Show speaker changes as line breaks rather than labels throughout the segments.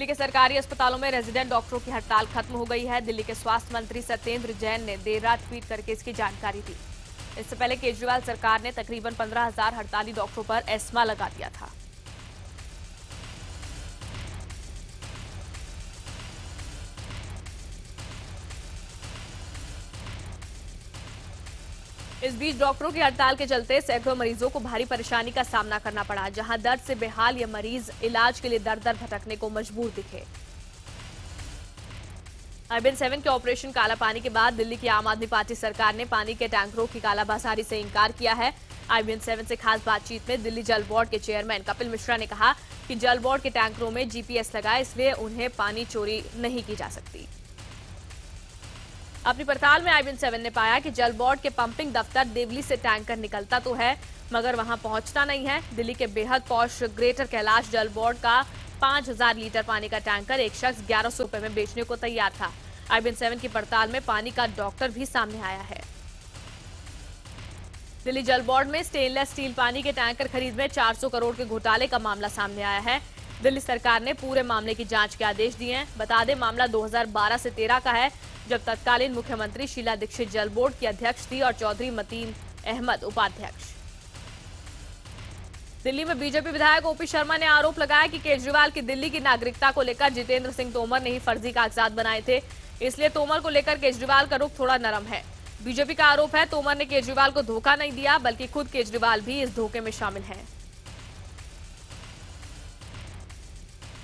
के सरकारी अस्पतालों में रेजिडेंट डॉक्टरों की हड़ताल खत्म हो गई है। दिल्ली के स्वास्थ्य मंत्री सत्येंद्र जैन ने देर रात ट्वीट करके इसकी जानकारी दी। इससे पहले केजरीवाल सरकार ने तकरीबन 15,000 हड़ताली डॉक्टरों पर एस्मा लगा दिया था। इस बीच डॉक्टरों की हड़ताल के चलते सैकड़ों मरीजों को भारी परेशानी का सामना करना पड़ा। जहां दर्द से बेहाल ये मरीज इलाज के लिए दर दर भटकने को मजबूर दिखे। IBN-7 के ऑपरेशन काला पानी के बाद दिल्ली की आम आदमी पार्टी सरकार ने पानी के टैंकरों की कालाबाजारी से इंकार किया है। IBN-7 से खास बातचीत में दिल्ली जल बोर्ड के चेयरमैन कपिल मिश्रा ने कहा कि जल बोर्ड के टैंकरों में GPS लगाए, इसलिए उन्हें पानी चोरी नहीं की जा सकती। अपनी पड़ताल में IBN-7 ने पाया कि जल बोर्ड के पंपिंग दफ्तर देवली से टैंकर निकलता तो है, मगर वहां पहुंचता नहीं है। दिल्ली के बेहद पॉश ग्रेटर कैलाश जल बोर्ड का 5,000 लीटर पानी का टैंकर एक शख्स 1100 रुपए में बेचने को तैयार था। IBN-7 की पड़ताल में पानी का डॉक्टर भी सामने आया है। दिल्ली जल बोर्ड में स्टेनलेस स्टील पानी के टैंकर खरीद में 400 करोड़ के घोटाले का मामला सामने आया है। दिल्ली सरकार ने पूरे मामले की जांच के आदेश दिए हैं। बता दें, मामला 2012 से 13 का है, जब तत्कालीन मुख्यमंत्री शीला दीक्षित जल बोर्ड की अध्यक्ष थी और चौधरी मतीन अहमद उपाध्यक्ष। दिल्ली में बीजेपी विधायक ओपी शर्मा ने आरोप लगाया कि केजरीवाल की दिल्ली की नागरिकता को लेकर जितेंद्र सिंह तोमर ने ही फर्जी कागजात बनाए थे, इसलिए तोमर को लेकर केजरीवाल का रुख थोड़ा नरम है। बीजेपी का आरोप है तोमर ने केजरीवाल को धोखा नहीं दिया, बल्कि खुद केजरीवाल भी इस धोखे में शामिल है।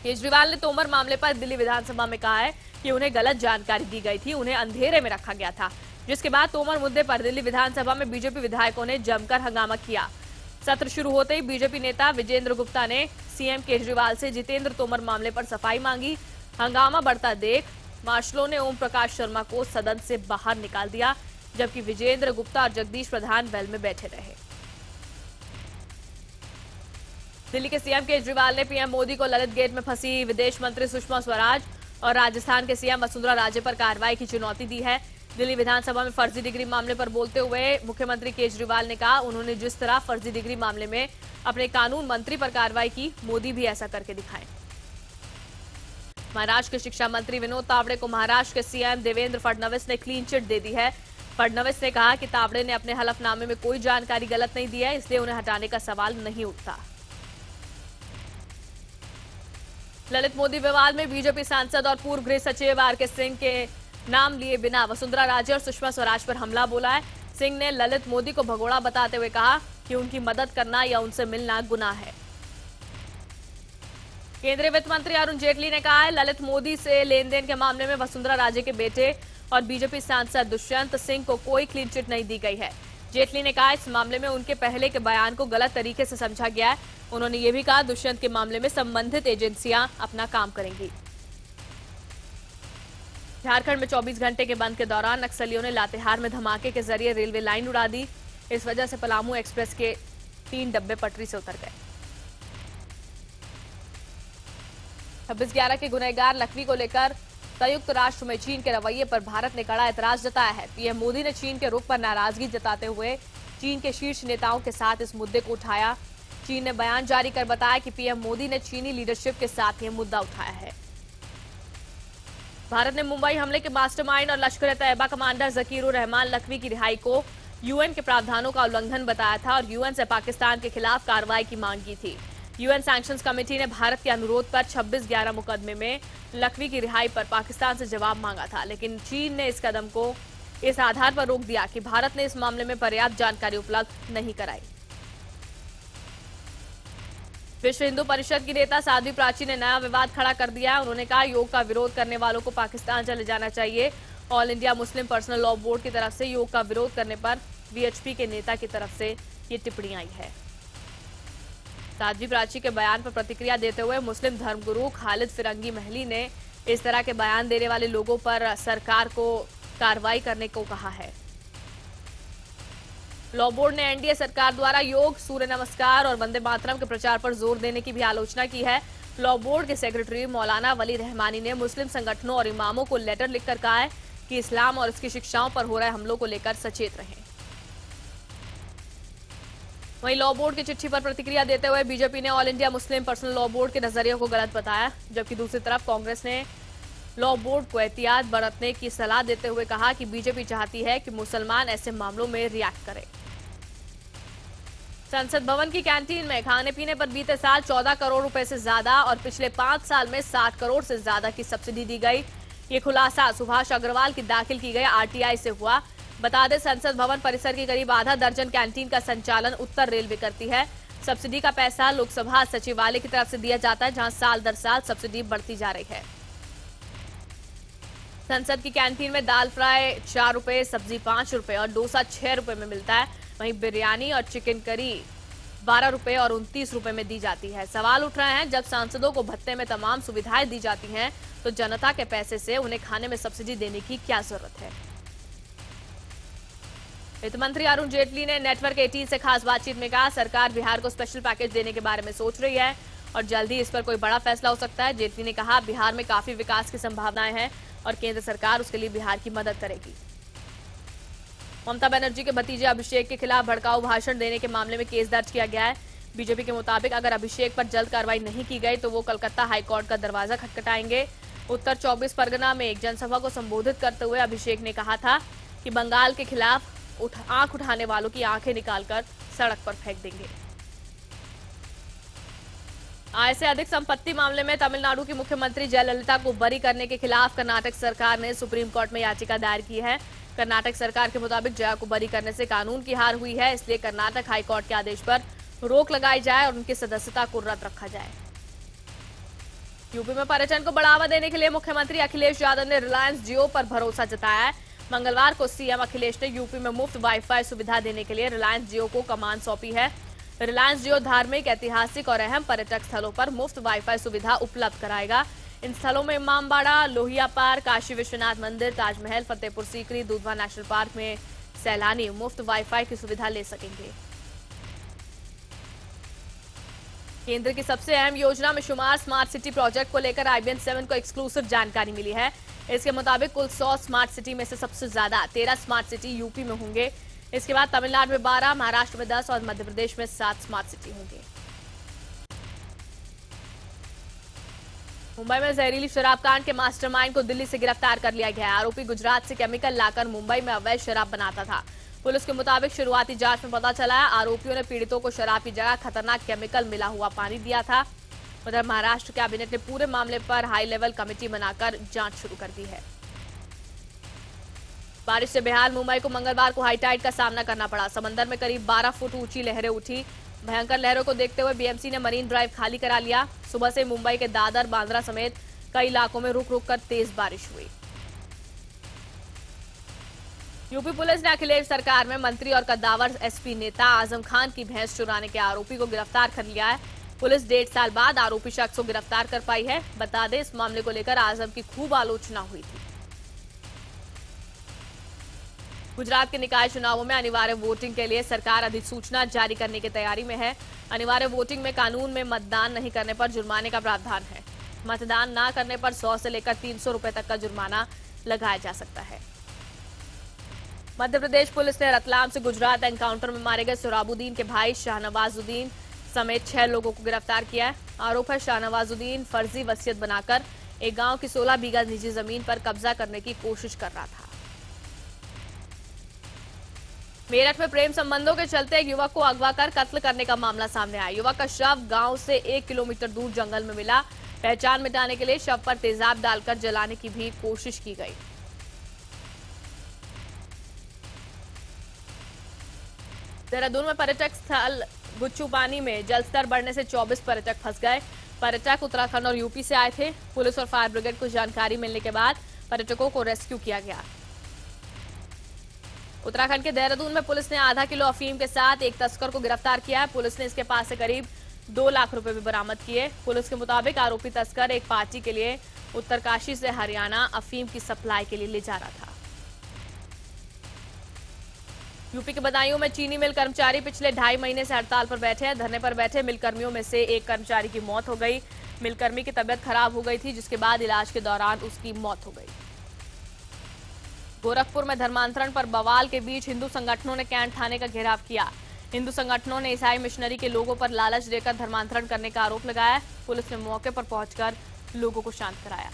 केजरीवाल ने तोमर मामले पर दिल्ली विधानसभा में कहा है कि उन्हें गलत जानकारी दी गई थी, उन्हें अंधेरे में रखा गया था, जिसके बाद तोमर मुद्दे पर दिल्ली विधानसभा में बीजेपी विधायकों ने जमकर हंगामा किया। सत्र शुरू होते ही बीजेपी नेता विजेंद्र गुप्ता ने सीएम केजरीवाल से जितेंद्र तोमर मामले पर सफाई मांगी। हंगामा बढ़ता देख मार्शलों ने ओम प्रकाश शर्मा को सदन से बाहर निकाल दिया, जबकि विजेंद्र गुप्ता और जगदीश प्रधान वेल में बैठे रहे। दिल्ली के सीएम केजरीवाल ने पीएम मोदी को ललित गेट में फंसी विदेश मंत्री सुषमा स्वराज और राजस्थान के सीएम वसुंधरा राजे पर कार्रवाई की चुनौती दी है। दिल्ली विधानसभा में फर्जी डिग्री मामले पर बोलते हुए मुख्यमंत्री केजरीवाल ने कहा, उन्होंने जिस तरह फर्जी डिग्री मामले में अपने कानून मंत्री पर कार्रवाई की, मोदी भी ऐसा करके दिखाएं। महाराष्ट्र के शिक्षा मंत्री विनोद तावड़े को महाराष्ट्र के सीएम देवेंद्र फडणवीस ने क्लीन चिट दे दी है। फडणवीस ने कहा कि तावड़े ने अपने हलफनामे में कोई जानकारी गलत नहीं दी है, इसलिए उन्हें हटाने का सवाल नहीं उठता। ललित मोदी विवाद में बीजेपी सांसद और पूर्व गृह सचिव आरके सिंह के नाम लिए बिना वसुंधरा राजे और सुषमा स्वराज पर हमला बोला है। सिंह ने ललित मोदी को भगोड़ा बताते हुए कहा कि उनकी मदद करना या उनसे मिलना गुनाह है। केंद्रीय वित्त मंत्री अरुण जेटली ने कहा है, ललित मोदी से लेन देन के मामले में वसुंधरा राजे के बेटे और बीजेपी सांसद दुष्यंत सिंह को कोई क्लीन चिट नहीं दी गई है। जेटली ने कहा, इस मामले में उनके पहले के बयान को गलत तरीके से समझा गया है। उन्होंने ये भी कहा, दुष्यंत के मामले में संबंधित एजेंसियां अपना काम करेंगी। झारखंड में 24 घंटे के बंद के दौरान नक्सलियों ने लातेहार में धमाके के जरिए रेलवे लाइन उड़ा दी। इस वजह से पलामू एक्सप्रेस के 3 डब्बे पटरी से उतर गए। 26/11 के गुनहगार लखवी को लेकर संयुक्त राष्ट्र में चीन के रवैये पर भारत ने कड़ा ऐतराज जताया है। पीएम मोदी ने चीन के रुख पर नाराजगी जताते हुए चीन के शीर्ष नेताओं के साथ इस मुद्दे को उठाया। चीन ने बयान जारी कर बताया कि पीएम मोदी ने चीनी लीडरशिप के साथ यह मुद्दा उठाया है। भारत ने मुंबई हमले के मास्टरमाइंड और लश्कर-ए-तैयबा कमांडर जकीरुर रहमान लखवी की रिहाई को यूएन के प्रावधानों का उल्लंघन बताया था और यूएन से पाकिस्तान के खिलाफ कार्रवाई की मांग की थी। यूएन सैंक्शंस कमेटी ने भारत के अनुरोध पर 26/11 मुकदमे में लखवी की रिहाई पर पाकिस्तान से जवाब मांगा था, लेकिन चीन ने इस कदम को इस आधार पर रोक दिया कि भारत ने इस मामले में पर्याप्त जानकारी उपलब्ध नहीं कराई। विश्व हिंदू परिषद की नेता साध्वी प्राची ने नया विवाद खड़ा कर दिया। उन्होंने कहा, योग का विरोध करने वालों को पाकिस्तान चले जाना चाहिए। All India Muslim personal law board की तरफ से योग का विरोध करने पर वीएचपी के नेता की तरफ से ये टिप्पणी आई है। साध्वी प्राची के बयान पर प्रतिक्रिया देते हुए मुस्लिम धर्मगुरु खालिद फिरंगी महली ने इस तरह के बयान देने वाले लोगों पर सरकार को कार्रवाई करने को कहा है। लॉ बोर्ड ने एनडीए सरकार द्वारा योग, सूर्य नमस्कार और वंदे मातरम के प्रचार पर जोर देने की भी आलोचना की है। लॉ बोर्ड के सेक्रेटरी मौलाना वली रहमानी ने मुस्लिम संगठनों और इमामों को लेटर लिखकर कहा है कि इस्लाम और इसकी शिक्षाओं पर हो रहे हमलों को लेकर सचेत रहें। वहीं लॉ बोर्ड की चिट्ठी पर प्रतिक्रिया देते हुए बीजेपी ने all India Muslim personal law board के नजरिए को गलत बताया, जबकि दूसरी तरफ कांग्रेस ने लॉ बोर्ड को एहतियात बरतने की सलाह देते हुए कहा कि बीजेपी चाहती है कि मुसलमान ऐसे मामलों में रिएक्ट करें। संसद भवन की कैंटीन में खाने पीने पर बीते साल 14 करोड़ रुपए से ज्यादा और पिछले 5 साल में 60 करोड़ से ज्यादा की सब्सिडी दी गई। ये खुलासा सुभाष अग्रवाल की दाखिल की गई आरटीआई से हुआ। बता दें, संसद भवन परिसर की करीब आधा दर्जन कैंटीन का संचालन उत्तर रेलवे करती है। सब्सिडी का पैसा लोकसभा सचिवालय की तरफ से दिया जाता है, जहां साल दर साल सब्सिडी बढ़ती जा रही है। संसद की कैंटीन में दाल फ्राई 4 रुपए, सब्जी 5 रुपए और डोसा 6 रुपए में मिलता है। वहीं बिरयानी और चिकन करी 12 रुपए और 29 रुपए में दी जाती है। सवाल उठ रहे हैं, जब सांसदों को भत्ते में तमाम सुविधाएं दी जाती हैं, तो जनता के पैसे से उन्हें खाने में सब्सिडी देने की क्या जरूरत है। वित्त मंत्री अरुण जेटली ने नेटवर्क 18 से खास बातचीत में कहा, सरकार बिहार को स्पेशल पैकेज देने के बारे में सोच रही है और जल्द ही इस पर कोई बड़ा फैसला हो सकता है। जेटली ने कहा, बिहार में काफी विकास की संभावनाएं हैं और केंद्र सरकार उसके लिए बिहार की मदद करेगी। ममता बनर्जी के भतीजे अभिषेक के खिलाफ भड़काऊ भाषण देने के मामले में केस दर्ज किया गया है। बीजेपी के मुताबिक अगर अभिषेक पर जल्द कार्रवाई नहीं की गई तो वो कलकत्ता हाईकोर्ट का दरवाजा खटखटाएंगे। उत्तर 24 परगना में एक जनसभा को संबोधित करते हुए अभिषेक ने कहा था कि बंगाल के खिलाफ आंख उठाने वालों की आंखें निकालकर सड़क पर फेंक देंगे। आय से अधिक संपत्ति मामले में तमिलनाडु की मुख्यमंत्री जयललिता को बरी करने के खिलाफ कर्नाटक सरकार ने सुप्रीम कोर्ट में याचिका दायर की है। कर्नाटक सरकार के मुताबिक जया को बरी करने से कानून की हार हुई है, इसलिए कर्नाटक हाईकोर्ट के आदेश पर रोक लगाई जाए और उनकी सदस्यता को रद्द रखा जाए। यूपी में पर्यटन को बढ़ावा देने के लिए मुख्यमंत्री अखिलेश यादव ने रिलायंस जियो पर भरोसा जताया है। मंगलवार को सीएम अखिलेश ने यूपी में मुफ्त वाईफाई सुविधा देने के लिए रिलायंस जियो को कमान सौंपी है। रिलायंस जियो धार्मिक, ऐतिहासिक और अहम पर्यटक स्थलों पर मुफ्त वाईफाई सुविधा उपलब्ध कराएगा। इन स्थलों में इमामबाड़ा, लोहिया पार्क, काशी विश्वनाथ मंदिर, ताजमहल, फतेहपुर सीकरी, दुधवा नेशनल पार्क में सैलानी मुफ्त वाईफाई की सुविधा ले सकेंगे। केंद्र की सबसे अहम योजना में शुमार स्मार्ट सिटी प्रोजेक्ट को लेकर IBN 7 को एक्सक्लूसिव जानकारी मिली है। इसके मुताबिक कुल 100 स्मार्ट सिटी में से सबसे ज्यादा 13 स्मार्ट सिटी यूपी में होंगे। इसके बाद तमिलनाडु में 12, महाराष्ट्र में 10 और मध्य प्रदेश में 7 स्मार्ट सिटी होंगे। मुंबई में जहरीली शराब कांड के मास्टरमाइंड को दिल्ली से गिरफ्तार कर लिया गया है। आरोपी गुजरात से केमिकल लाकर मुंबई में अवैध शराब बनाता था। पुलिस के मुताबिक शुरुआती जांच में पता चला है आरोपियों ने पीड़ितों को शराब की जगह खतरनाक केमिकल मिला हुआ पानी दिया था। उधर महाराष्ट्र कैबिनेट ने पूरे मामले पर हाई लेवल कमेटी बनाकर जांच शुरू कर दी है। बारिश से बेहाल मुंबई को मंगलवार को हाई टाइड का सामना करना पड़ा। समंदर में करीब 12 फुट ऊंची लहरें उठी। भयंकर लहरों को देखते हुए बीएमसी ने मरीन ड्राइव खाली करा लिया। सुबह से मुंबई के दादर, बांद्रा समेत कई इलाकों में रुक रुक कर तेज बारिश हुई। यूपी पुलिस ने अखिलेश सरकार में मंत्री और कद्दावर एसपी नेता आजम खान की भैंस चुराने के आरोपी को गिरफ्तार कर लिया है। पुलिस 1.5 साल बाद आरोपी शख्स को गिरफ्तार कर पाई है। बता दें, इस मामले को लेकर आजम की खूब आलोचना हुई थी। गुजरात के निकाय चुनावों में अनिवार्य वोटिंग के लिए सरकार अधिसूचना जारी करने की तैयारी में है। अनिवार्य वोटिंग में कानून में मतदान नहीं करने पर जुर्माने का प्रावधान है। मतदान न करने पर 100 से लेकर 300 रुपए तक का जुर्माना लगाया जा सकता है। मध्य प्रदेश पुलिस ने रतलाम से गुजरात एनकाउंटर में मारे गए सोहराबुद्दीन के भाई शाहनवाजुद्दीन समेत 6 लोगों को गिरफ्तार किया है। आरोप है शाहनवाजुद्दीन फर्जी वसीयत बनाकर एक गांव की 16 बीघा निजी जमीन पर कब्जा करने की कोशिश कर रहा था। मेरठ में प्रेम संबंधों के चलते एक युवक को अगवा कर कत्ल करने का मामला सामने आया। युवक का शव गांव से 1 किलोमीटर दूर जंगल में मिला। पहचान मिटाने के लिए शव पर तेजाब डालकर जलाने की भी कोशिश की गई। देहरादून में पर्यटक स्थल गुच्चू पानी में जलस्तर बढ़ने से 24 पर्यटक फंस गए। पर्यटक उत्तराखंड और यूपी से आए थे। पुलिस और फायर ब्रिगेड को जानकारी मिलने के बाद पर्यटकों को रेस्क्यू किया गया। उत्तराखंड के देहरादून में पुलिस ने आधा किलो अफीम के साथ एक तस्कर को गिरफ्तार किया है। पुलिस ने इसके पास से करीब 2 लाख रुपए भी बरामद किए। पुलिस के मुताबिक आरोपी तस्कर एक पार्टी के लिए उत्तरकाशी से हरियाणा अफीम की सप्लाई के लिए ले जा रहा था। यूपी के बदायूं में चीनी मिल कर्मचारी पिछले 2.5 महीने से हड़ताल पर बैठे हैं। धरने पर बैठे मिल कर्मियों में से एक कर्मचारी की मौत हो गई। मिल कर्मी की तबियत खराब हो गई थी, जिसके बाद इलाज के दौरान उसकी मौत हो गई। गोरखपुर में धर्मांतरण पर बवाल के बीच हिंदू संगठनों ने कैंट थाने का घेराव किया। हिंदू संगठनों ने ईसाई मिशनरी के लोगों पर लालच देकर धर्मांतरण करने का आरोप लगाया। पुलिस ने मौके पर पहुंचकर लोगों को शांत कराया।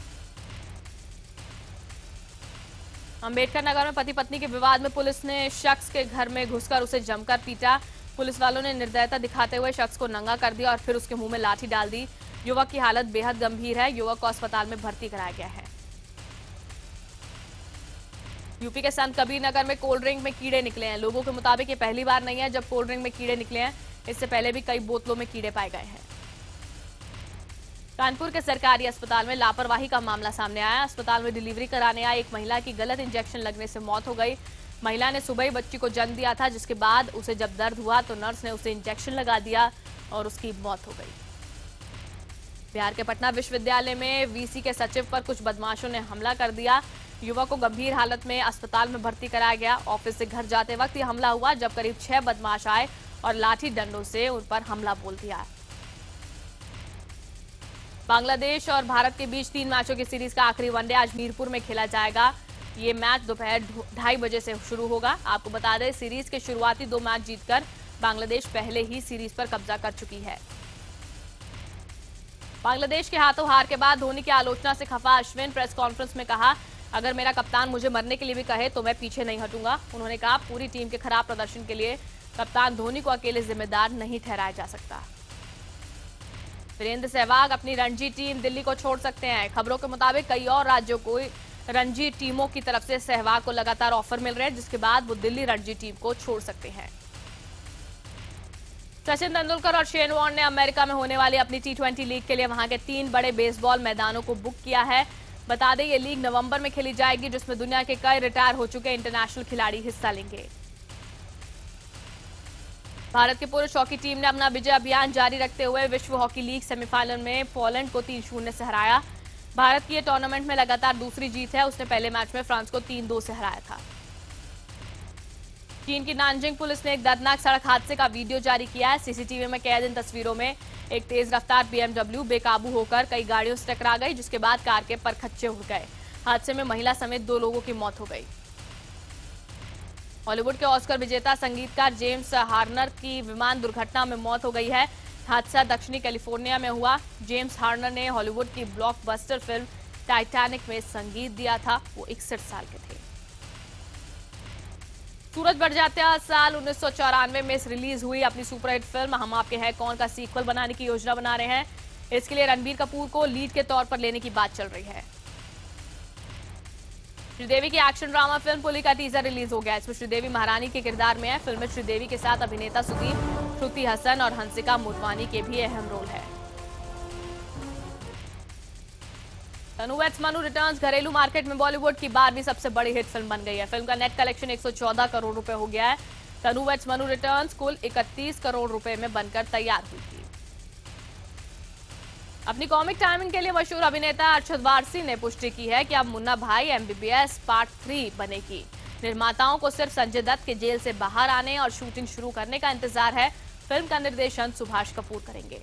अंबेडकर नगर में पति पत्नी के विवाद में पुलिस ने शख्स के घर में घुसकर उसे जमकर पीटा। पुलिस वालों ने निर्दयता दिखाते हुए शख्स को नंगा कर दिया और फिर उसके मुंह में लाठी डाल दी। युवक की हालत बेहद गंभीर है। युवक को अस्पताल में भर्ती कराया गया है। यूपी के संत कबीर नगर में कोल्ड ड्रिंक में कीड़े निकले हैं। लोगों के मुताबिक ये पहली बार नहीं है जब कोल्ड ड्रिंक में कीड़े निकले हैं। इससे पहले भी कई बोतलों में कीड़े पाए गए हैं। कानपुर के सरकारी अस्पताल में लापरवाही का मामला सामने आया। अस्पताल में डिलीवरी कराने आई एक महिला की गलत इंजेक्शन लगने से मौत हो गई। महिला ने सुबह ही बच्ची को जन्म दिया था, जिसके बाद उसे जब दर्द हुआ तो नर्स ने उसे इंजेक्शन लगा दिया और उसकी मौत हो गई। बिहार के पटना विश्वविद्यालय में वीसी के सचिव पर कुछ बदमाशों ने हमला कर दिया। युवक को गंभीर हालत में अस्पताल में भर्ती कराया गया। ऑफिस से घर जाते वक्त यह हमला हुआ जब करीब 6 बदमाश आए और लाठी डंडों से उन पर हमला बोल दिया। बांग्लादेश और भारत के बीच 3 मैचों की सीरीज का आखिरी वनडे आज मीरपुर में खेला जाएगा। ये मैच दोपहर 2:30 बजे से शुरू होगा। आपको बता दें, सीरीज के शुरुआती 2 मैच जीतकर बांग्लादेश पहले ही सीरीज पर कब्जा कर चुकी है। बांग्लादेश के हाथों हार के बाद धोनी की आलोचना से खफा अश्विन प्रेस कॉन्फ्रेंस में कहा, अगर मेरा कप्तान मुझे मरने के लिए भी कहे तो मैं पीछे नहीं हटूंगा। उन्होंने कहा, पूरी टीम के खराब प्रदर्शन के लिए कप्तान धोनी को अकेले जिम्मेदार नहीं ठहराया जा सकता। वीरेंद्र सहवाग अपनी रणजी टीम दिल्ली को छोड़ सकते हैं। खबरों के मुताबिक कई और राज्यों को रणजी टीमों की तरफ से सहवाग को लगातार ऑफर मिल रहे हैं, जिसके बाद वो दिल्ली रणजी टीम को छोड़ सकते हैं। सचिन तेंदुलकर और शेन वॉर्न ने अमेरिका में होने वाली अपनी T20 लीग के लिए वहां के 3 बड़े बेसबॉल मैदानों को बुक किया है। बता दें, ये लीग नवंबर में खेली जाएगी, जिसमें दुनिया के कई रिटायर हो चुके इंटरनेशनल खिलाड़ी हिस्सा लेंगे। भारत की पुरुष हॉकी टीम ने अपना विजय अभियान जारी रखते हुए विश्व हॉकी लीग सेमीफाइनल में पोलैंड को 3-0 से हराया। भारत की ये टूर्नामेंट में लगातार दूसरी जीत है। उसने पहले मैच में फ्रांस को 3-2 से हराया था। चीन की नानजिंग पुलिस ने एक दर्दनाक सड़क हादसे का वीडियो जारी किया है। सीसीटीवी में कैद इन तस्वीरों में एक तेज रफ्तार BMW बेकाबू होकर कई गाड़ियों से टकरा गई, जिसके बाद कार के परखच्चे उड़ गए। हादसे में महिला समेत 2 लोगों की मौत हो गई। हॉलीवुड के ऑस्कर विजेता संगीतकार जेम्स हार्नर की विमान दुर्घटना में मौत हो गई है। हादसा दक्षिणी कैलिफोर्निया में हुआ। जेम्स हार्नर ने हॉलीवुड की ब्लॉकबस्टर फिल्म टाइटैनिक में संगीत दिया था। वो 61 साल के थे। सूरज बड़जात्या साल 1994 में रिलीज हुई अपनी सुपरहिट फिल्म हम आपके हैं कौन का सीक्वल बनाने की योजना बना रहे हैं। इसके लिए रणबीर कपूर को लीड के तौर पर लेने की बात चल रही है। श्रीदेवी की एक्शन ड्रामा फिल्म पुली का टीजर रिलीज हो गया। इसमें श्रीदेवी महारानी के किरदार में है। फिल्म में श्रीदेवी के साथ अभिनेता सुदीप, श्रुति हसन और हंसिका मोटवानी के भी अहम रोल है। तनु वेड्स मनु रिटर्न्स घरेलू मार्केट में बॉलीवुड की 12वीं सबसे बड़ी हिट फिल्म बन गई है। फिल्म का नेट कलेक्शन 114 करोड़ रुपए हो गया है। तनु वेड्स मनु रिटर्न्स कुल 31 करोड़ रुपए में बनकर तैयार हुई थी। अपनी कॉमिक टाइमिंग के लिए मशहूर अभिनेता अरशद वारसी ने पुष्टि की है कि अब मुन्ना भाई MBBS पार्ट 3 बनेगी। निर्माताओं को सिर्फ संजय दत्त के जेल से बाहर आने और शूटिंग शुरू करने का इंतजार है। फिल्म का निर्देशन सुभाष कपूर करेंगे।